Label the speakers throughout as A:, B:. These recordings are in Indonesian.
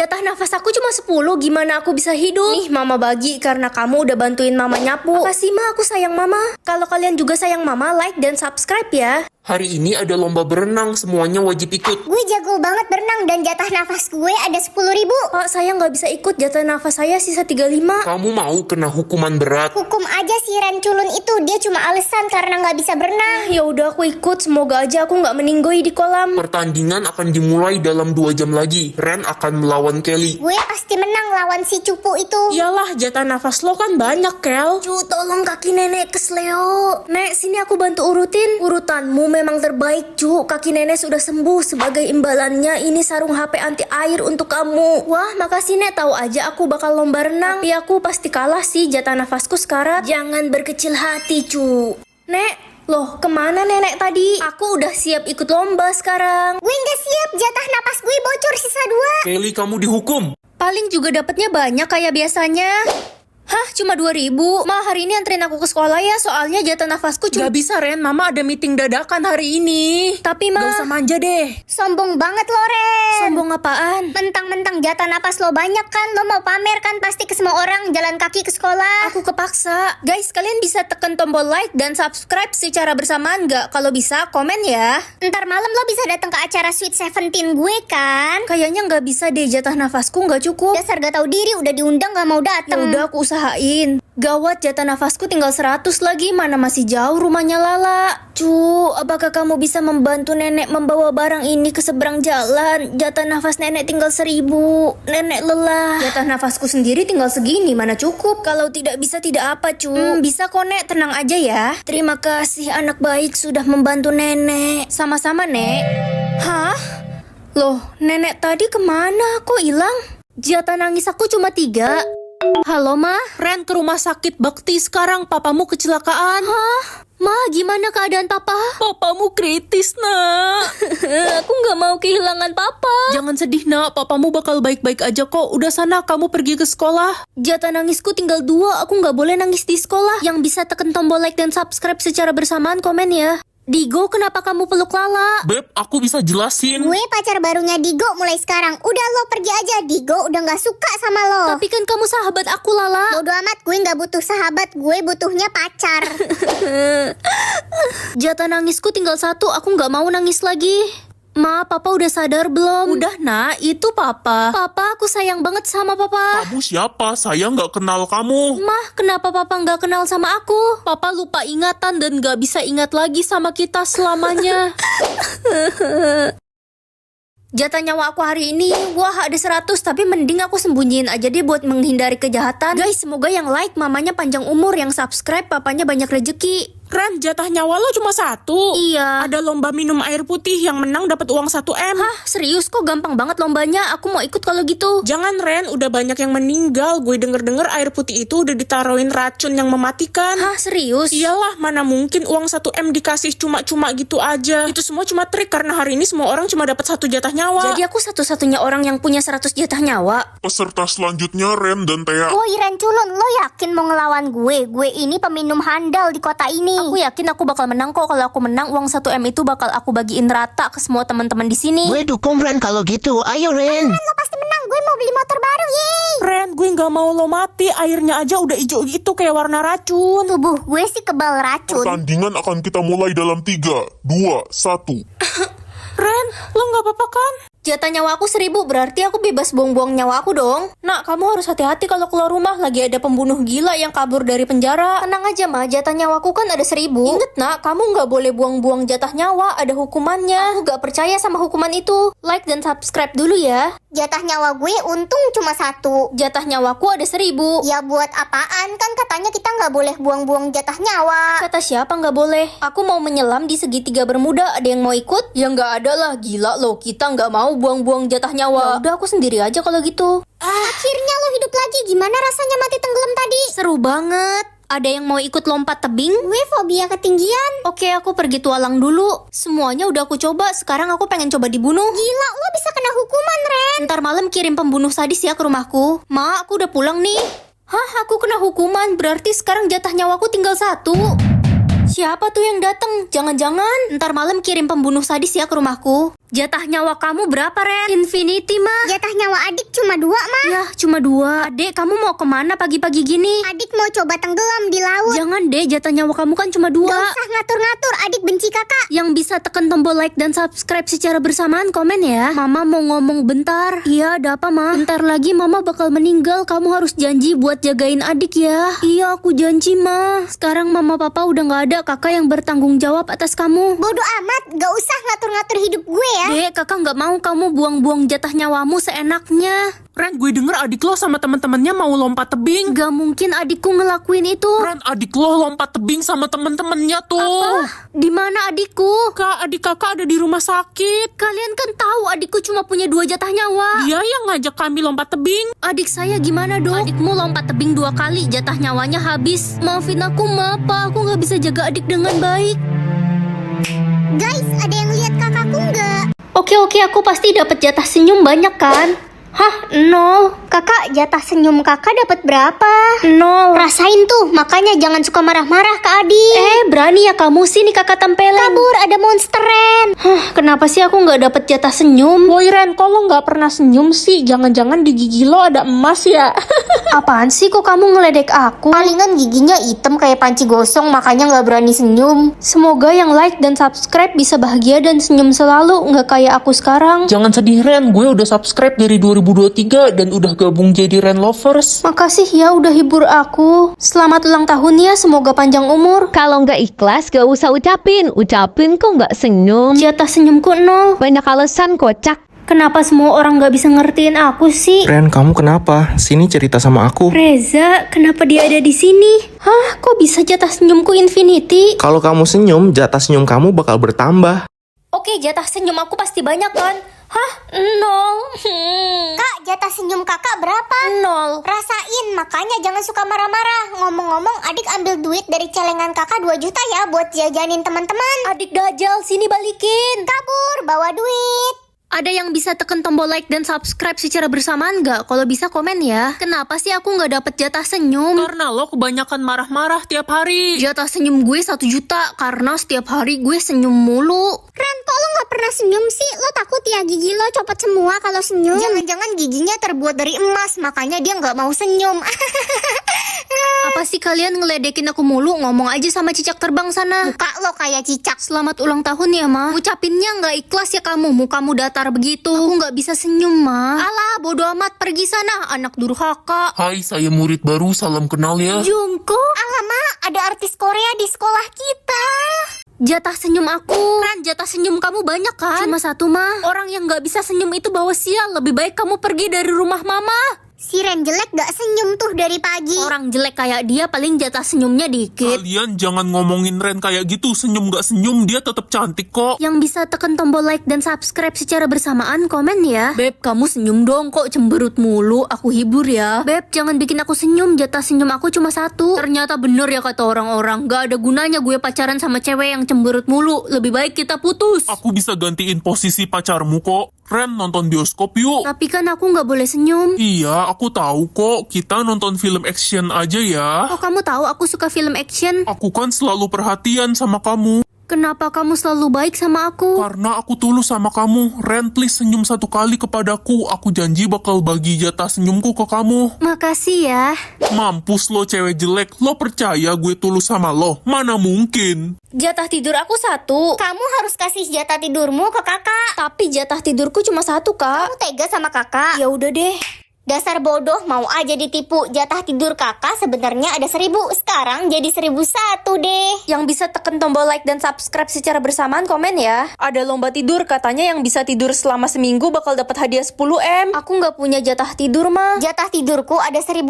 A: Jatah nafas aku cuma 10, gimana aku bisa hidup? Nih mama bagi karena kamu udah bantuin mama nyapu. Makasih ma, aku sayang mama. Kalau kalian juga sayang mama, like dan subscribe ya.
B: Hari ini ada lomba berenang, semuanya wajib ikut.
C: Gue jago banget berenang dan jatah nafas gue ada 10.000.
A: Pak, saya nggak bisa ikut, jatah nafas saya sisa 35.
B: Kamu mau kena hukuman berat?
C: Hukum aja si Ren culun itu, dia cuma alasan karena nggak bisa berenang.
A: Ya udah aku ikut, semoga aja aku nggak meninggoy di kolam.
B: Pertandingan akan dimulai dalam 2 jam lagi. Ren akan melawan Kelly.
C: Gue pasti menang lawan si cupu itu.
D: Iyalah, jatah nafas lo kan banyak, Kel.
A: Cu, tolong kaki nenek kesleo. Nek, sini aku bantu urutin. Urutanmu memang terbaik, Cu. Kaki nenek sudah sembuh. Sebagai imbalannya, ini sarung HP anti air untuk kamu. Wah, makasih Nek. Tahu aja aku bakal lomba renang. Tapi aku pasti kalah sih, jatah nafasku sekarat. Jangan berkecil hati, Cu. Nek, loh kemana nenek tadi? Aku udah siap ikut lomba sekarang.
C: Gue nggak siap, jatah napas gue bocor sisa 2.
B: Kelly, kamu dihukum.
A: Paling juga dapatnya banyak kayak biasanya. Hah, cuma 2.000? Ma, hari ini anterin aku ke sekolah ya, soalnya jatah nafasku cuma...
D: Gak bisa, Ren. Mama ada meeting dadakan hari ini.
A: Tapi Ma...
D: Gak usah manja deh.
C: Sombong banget lo, Ren.
A: Sombong apaan?
C: Mentang-mentang jatah napas lo banyak kan, lo mau pamer kan pasti ke semua orang jalan kaki ke sekolah.
A: Aku kepaksa. Guys, kalian bisa tekan tombol like dan subscribe secara bersamaan nggak? Kalau bisa, komen ya.
C: Ntar malam lo bisa datang ke acara Sweet 17 gue kan?
A: Kayaknya nggak bisa deh, jatah nafasku nggak cukup.
C: Dasar gak tahu diri, udah diundang gak mau
A: Ya
C: datang.
A: udah aku usahain. Gawat, jatah nafasku tinggal 100 lagi. Mana masih jauh rumahnya Lala. Cu, apakah kamu bisa membantu nenek membawa barang ini ke seberang jalan? Jatah nafas nenek tinggal 1.000. Nenek lelah. Jatah nafasku sendiri tinggal segini, mana cukup? Kalau tidak bisa tidak apa, Cu. Bisa kok Nek, tenang aja ya. Terima kasih anak baik sudah membantu nenek. Sama-sama Nek. Hah? Loh, nenek tadi kemana? Kok hilang? Jatah nangis aku cuma 3. Halo, Ma?
D: Ren, ke rumah sakit Bakti sekarang. Papamu kecelakaan.
A: Hah? Ma, gimana keadaan Papa?
D: Papamu kritis, nak.
A: Aku nggak mau kehilangan Papa.
D: Jangan sedih, nak. Papamu bakal baik-baik aja kok. Udah sana, kamu pergi ke sekolah.
A: Jatah nangisku tinggal 2. Aku nggak boleh nangis di sekolah. Yang bisa tekan tombol like dan subscribe secara bersamaan, komen ya. Digo, kenapa kamu peluk Lala?
B: Beb, aku bisa jelasin.
C: Gue pacar barunya Digo mulai sekarang. Udah lo pergi aja, Digo udah gak suka sama lo.
A: Tapi kan kamu sahabat aku, Lala.
C: Bodo amat, gue gak butuh sahabat, gue butuhnya pacar.
A: Jatah nangisku tinggal 1. Aku nggak mau nangis lagi. Ma, Papa udah sadar belum?
D: Udah, nak. Itu Papa.
A: Papa, aku sayang banget sama Papa.
B: Kamu siapa? Saya nggak kenal kamu.
A: Mah, kenapa Papa nggak kenal sama aku?
D: Papa lupa ingatan dan gak bisa ingat lagi sama kita selamanya.
A: Jatah nyawa aku hari ini, wah ada 100, tapi mending aku sembunyiin aja deh buat menghindari kejahatan. Guys, semoga yang like mamanya panjang umur, yang subscribe papanya banyak rezeki.
D: Ren, jatah nyawa lo cuma 1.
A: Iya.
D: Ada lomba minum air putih, yang menang dapat uang 1M.
A: Hah, serius kok gampang banget lombanya? Aku mau ikut kalau gitu.
D: Jangan, Ren, udah banyak yang meninggal. Gue denger-denger air putih itu udah ditaruhin racun yang mematikan.
A: Hah, serius?
D: Iyalah, mana mungkin uang 1M dikasih cuma-cuma gitu aja. Itu semua cuma trik karena hari ini semua orang cuma dapat 1 jatah nyawa.
A: Jadi aku satu-satunya orang yang punya 100 jatah nyawa.
B: Peserta selanjutnya Ren dan Thea.
C: Woi Ren culun, lo yakin mau ngelawan gue? Gue ini peminum handal di kota ini.
A: Aku yakin aku bakal menang kok. Kalau aku menang, uang 1M itu bakal aku bagiin rata ke semua teman-teman di sini.
E: Gue dukung Ren kalau gitu. Ayo Ren.
C: Lo pasti menang, gue mau beli motor baru, yeay.
D: Ren, gue nggak mau lo mati. Airnya aja udah hijau gitu kayak warna racun.
C: Tubuh gue sih kebal racun.
B: Pertandingan akan kita mulai dalam 3, 2, 1.
D: Ren, lo nggak apa-apa kan?
A: Jatah nyawa aku 1.000, berarti aku bebas buang-buang nyawa aku dong. Nak, kamu harus hati-hati kalau keluar rumah. Lagi ada pembunuh gila yang kabur dari penjara. Tenang aja, Ma. Jatah nyawaku kan ada 1.000. Ingat, Nak, kamu nggak boleh buang-buang jatah nyawa. Ada hukumannya. Aku nggak percaya sama hukuman itu. Like dan subscribe dulu ya.
C: Jatah nyawa gue untung cuma 1.
A: Jatah nyawaku ada 1.000.
C: Ya buat apaan? Kan katanya kita nggak boleh buang-buang jatah nyawa.
A: Kata siapa nggak boleh? Aku mau menyelam di segitiga bermuda. Ada yang mau ikut? Ya nggak ada lah. Gila loh, kita nggak mau buang-buang jatah nyawa. Ya udah, aku sendiri aja kalau gitu.
C: Akhirnya lo hidup lagi. Gimana rasanya mati tenggelam tadi?
A: Seru banget. Ada yang mau ikut lompat tebing?
C: Gue fobia ketinggian.
A: Oke, aku pergi tualang dulu. Semuanya udah aku coba. Sekarang aku pengen coba dibunuh.
C: Gila, lo bisa kena hukuman, Ren.
A: Ntar malam kirim pembunuh sadis ya ke rumahku. Ma, aku udah pulang nih. Hah, aku kena hukuman. Berarti sekarang jatah nyawaku tinggal 1. Siapa tuh yang datang? Jangan-jangan ntar malam kirim pembunuh sadis ya ke rumahku. Jatah nyawa kamu berapa, Ren? Infinity, mah.
C: Jatah nyawa adik cuma 2, Ma.
A: Ya, cuma 2. Adek, kamu mau kemana pagi-pagi gini?
C: Adik mau coba tenggelam di laut.
A: Jangan deh, jatah nyawa kamu kan cuma 2.
C: Gak usah ngatur-ngatur, adik benci kakak.
A: Yang bisa tekan tombol like dan subscribe secara bersamaan, komen ya. Mama mau ngomong bentar. Iya, ada apa, Ma? Bentar lagi Mama bakal meninggal. Kamu harus janji buat jagain adik ya. Iya, aku janji, Ma. Sekarang Mama Papa udah gak ada. Kakak yang bertanggung jawab atas kamu.
C: Bodoh amat, gak usah ngatur-ngatur hidup gue ya.
A: Dek, kakak gak mau kamu buang-buang jatah nyawamu seenaknya.
D: Ren, gue denger adik lo sama temen-temennya mau lompat tebing.
A: Gak mungkin adikku ngelakuin itu.
D: Ren, adik lo lompat tebing sama temen-temennya tuh.
A: Di mana adikku?
D: Kak, adik kakak ada di rumah sakit.
A: Kalian kan tahu adikku cuma punya 2 jatah nyawa.
D: Dia yang ngajak kami lompat tebing.
A: Adik saya gimana dong? Adikmu lompat tebing 2 kali, jatah nyawanya habis. Maafin aku, Ma, Pa. Aku gak bisa jaga adik dengan baik.
C: Guys, ada yang lihat kakakku nggak?
A: Oke, aku pasti dapat jatah senyum banyak kan? Hah, 0.
C: Kakak, jatah senyum kakak dapat berapa?
A: 0.
C: Rasain tuh, makanya jangan suka marah-marah ke adik.
A: Berani ya kamu, sini kakak tempelin.
C: Kabur, ada monster Ren.
A: Hah, kenapa sih aku nggak dapat jatah senyum?
D: Boy, Ren, kok lo nggak pernah senyum sih? Jangan-jangan di gigi lo ada emas ya?
A: Apaan sih kok kamu ngeledek aku?
C: Palingan giginya hitam kayak panci gosong, makanya nggak berani senyum.
A: Semoga yang like dan subscribe bisa bahagia dan senyum selalu, nggak kayak aku sekarang.
B: Jangan sedih Ren, gue udah subscribe dari 2023 dan udah gabung jadi Ren Lovers.
A: Makasih ya udah hibur aku. Selamat ulang tahun ya, semoga panjang umur.
F: Kalau nggak ikhlas, gak usah ucapin kok nggak senyum.
A: Jatah senyumku 0.
F: Banyak alasan kocak.
A: Kenapa semua orang nggak bisa ngertiin aku sih?
G: Ren, kamu kenapa? Sini cerita sama aku.
A: Reza, kenapa dia ada di sini? Hah, kok bisa jatah senyumku infinity?
G: Kalau kamu senyum, jatah senyum kamu bakal bertambah.
A: Oke, jatah senyum aku pasti banyak kan? Hah, 0.
C: Kak, jatah senyum kakak berapa?
A: 0.
C: Rasain, makanya jangan suka marah-marah. Ngomong-ngomong, adik ambil duit dari celengan kakak 2 juta ya buat jajanin teman-teman.
A: Adik dajal, sini balikin.
C: Kabur, bawa duit.
A: Ada yang bisa tekan tombol like dan subscribe secara bersamaan nggak? Kalau bisa komen ya. Kenapa sih aku nggak dapet jatah senyum?
D: Karena lo kebanyakan marah-marah tiap hari.
A: Jatah senyum gue 1 juta karena setiap hari gue senyum mulu.
C: Ren, kok lo gak pernah senyum sih? Lo takut ya gigi lo copot semua kalau senyum? Jangan-jangan giginya terbuat dari emas, makanya dia gak mau senyum.
A: Apa sih kalian ngeledekin aku mulu? Ngomong aja sama cicak terbang sana.
C: Muka lo kayak cicak.
A: Selamat ulang tahun ya, Ma. Ucapinnya nggak ikhlas ya kamu. Mukamu datar begitu. Aku nggak bisa senyum, Ma. Alah, bodo amat, pergi sana, anak durhaka.
B: Hai, saya murid baru, salam kenal ya.
A: Jungkook.
C: Alamak, ada artis Korea di sekolah kita.
A: Jatah senyum aku. Kan jatah senyum kamu banyak kan? Cuma 1, Ma. Orang yang nggak bisa senyum itu bawa sial. Lebih baik kamu pergi dari rumah Mama.
C: Si Ren jelek gak senyum tuh dari pagi.
A: Orang jelek kayak dia paling jatah senyumnya dikit.
B: Kalian jangan ngomongin Ren kayak gitu, senyum gak senyum dia tetap cantik kok.
A: Yang bisa tekan tombol like dan subscribe secara bersamaan, komen ya. Beb, kamu senyum dong, kok cemberut mulu. Aku hibur ya. Beb, jangan bikin aku senyum, jatah senyum aku cuma 1. Ternyata bener ya kata orang-orang. Gak ada gunanya gue pacaran sama cewek yang cemberut mulu. Lebih baik kita putus.
B: Aku bisa gantiin posisi pacarmu kok. Ren, nonton bioskop yuk.
A: Tapi kan aku gak boleh senyum.
B: Iya, aku tahu kok. Kita nonton film action aja ya.
A: Kok kamu tahu aku suka film action?
B: Aku kan selalu perhatian sama kamu.
A: Kenapa kamu selalu baik sama aku?
B: Karena aku tulus sama kamu. Ren, please senyum 1 kali kepadaku. Aku janji bakal bagi jatah senyumku ke kamu.
A: Makasih ya.
B: Mampus lo cewek jelek. Lo percaya gue tulus sama lo? Mana mungkin.
A: Jatah tidur aku 1.
C: Kamu harus kasih jatah tidurmu ke kakak.
A: Tapi jatah tidurku cuma 1, Kak.
C: Kamu tega sama kakak?
A: Ya udah deh.
C: Dasar bodoh, mau aja ditipu. Jatah tidur kakak sebenarnya ada 1000. Sekarang jadi 1001 deh.
A: Yang bisa tekan tombol like dan subscribe secara bersamaan, komen ya.
D: Ada lomba tidur, katanya yang bisa tidur selama seminggu bakal dapat hadiah 10M.
A: Aku nggak punya jatah tidur, Ma.
C: Jatah tidurku ada 1001.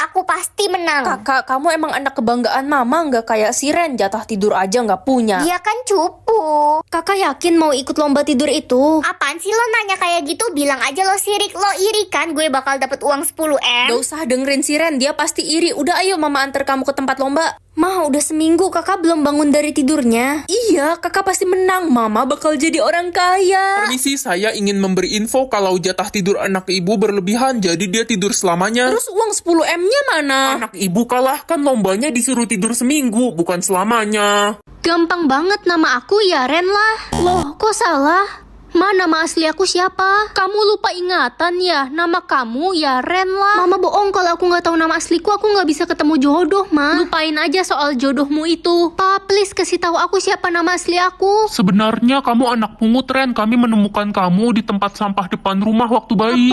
C: Aku pasti menang.
D: Kakak, kamu emang anak kebanggaan mama, nggak kayak si Ren, jatah tidur aja nggak punya.
C: Dia kan cupu.
A: Kakak yakin mau ikut lomba tidur itu?
C: Apaan sih lo nanya kayak gitu? Bilang aja lo sirik. Lo iri kan gue bakal dapat uang 10M?
D: Gak usah dengerin si Ren, dia pasti iri. Udah ayo mama antar kamu ke tempat lomba.
A: Ma, udah seminggu kakak belum bangun dari tidurnya.
D: Iya, kakak pasti menang. Mama bakal jadi orang kaya.
B: Permisi, saya ingin memberi info kalau jatah tidur anak ibu berlebihan, jadi dia tidur selamanya.
D: Terus uang 10M-nya mana?
B: Anak ibu kalah, kan lombanya disuruh tidur seminggu, bukan selamanya.
A: Gampang banget nama aku ya Ren lah. Loh, kok salah? Ma, nama asli aku siapa? Kamu lupa ingatan ya? Nama kamu ya Ren lah. Mama bohong kalau aku nggak tahu nama asliku, aku nggak bisa ketemu jodoh, Ma. Lupain aja soal jodohmu itu. Pa, please kasih tahu aku siapa nama asli aku.
B: Sebenarnya kamu anak pungut, Ren. Kami menemukan kamu di tempat sampah depan rumah waktu bayi.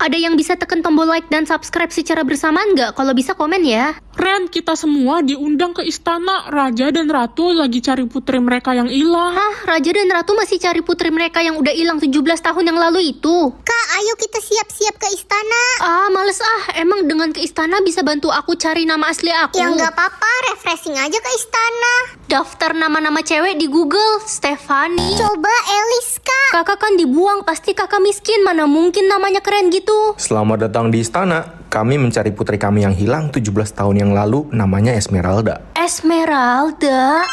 A: Ada yang bisa tekan tombol like dan subscribe secara bersamaan nggak? Kalau bisa komen ya.
D: Ren, kita semua diundang ke istana. Raja dan Ratu lagi cari putri mereka yang hilang.
A: Hah, Raja dan Ratu masih cari putri mereka yang udah hilang 17 tahun yang lalu itu?
C: Kak, ayo kita siap-siap ke istana.
A: Ah, males ah. Emang dengan ke istana bisa bantu aku cari nama asli aku?
C: Ya nggak apa-apa, refreshing aja ke istana.
A: Daftar nama-nama cewek di Google. Stefani.
C: Coba Elis, Kak.
A: Kakak kan dibuang, pasti kakak miskin. Mana mungkin namanya keren gitu.
G: Selamat datang di istana. Kami mencari putri kami yang hilang 17 tahun yang lalu, namanya Esmeralda.
A: Esmeralda.